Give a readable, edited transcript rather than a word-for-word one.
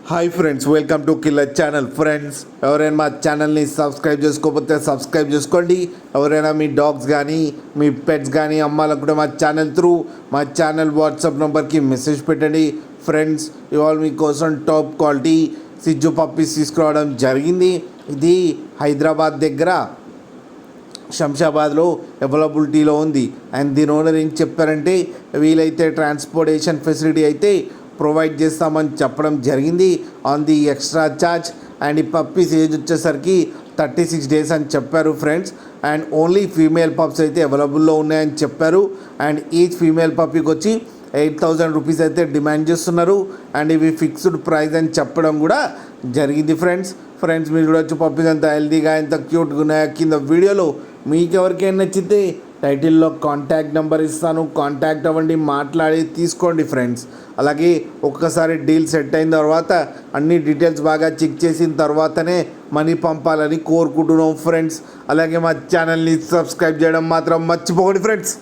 Hi friends, welcome to killer channel. Friends, ఎవరైనా మా ఛానల్ని సబ్స్క్రైబ్ చేసుకోకపోతే సబ్స్క్రైబ్ చేసుకోండి. ఎవరైనా మీ డాగ్స్ కానీ మీ పెట్స్ కానీ అమ్మాలకు కూడా మా ఛానల్ వాట్సాప్ నెంబర్కి మెసేజ్ పెట్టండి. ఫ్రెండ్స్, ఇవాళ మీకోసం టాప్ క్వాలిటీ సిజ్జు పప్పీస్ తీసుకురావడం జరిగింది. ఇది హైదరాబాద్ దగ్గర శంషాబాద్లో అవైలబిలిటీలో ఉంది. అండ్ దీని ఓనర్ ఏం చెప్పారంటే, వీలైతే ట్రాన్స్పోర్టేషన్ ఫెసిలిటీ అయితే ప్రొవైడ్ చేస్తామని చెప్పడం జరిగింది on the extra charge. And ఈ పప్పీస్ ఏజ్ వచ్చేసరికి 36 days అని చెప్పారు friends. And only female pups అయితే అవైలబుల్లో ఉన్నాయని చెప్పారు. అండ్ ఈచ్ ఫీమేల్ పప్పీకి వచ్చి 8,000 రూపీస్ అయితే డిమాండ్ చేస్తున్నారు. అండ్ ఇవి ఫిక్స్డ్ ప్రైస్ అని చెప్పడం కూడా జరిగింది ఫ్రెండ్స్. మీరు కూడా వచ్చి పప్పీస్ ఎంత హెల్తీగా ఎంత క్యూట్గా ఉన్నాయో కింద వీడియోలో మీకు ఎవరికైనా నచ్చితే టైటిల్లో కాంటాక్ట్ నెంబర్ ఇస్తాను, కాంటాక్ట్ అవ్వండి, మాట్లాడి తీసుకోండి ఫ్రెండ్స్. అలాగే ఒక్కసారి డీల్ సెట్ అయిన తర్వాత అన్ని డీటెయిల్స్ బాగా చెక్ చేసిన తర్వాతనే మనీ పంపాలని కోరుకుంటున్నాం ఫ్రెండ్స్. అలాగే మా ఛానల్ని సబ్స్క్రైబ్ చేయడం మాత్రం మర్చిపోకండి ఫ్రెండ్స్.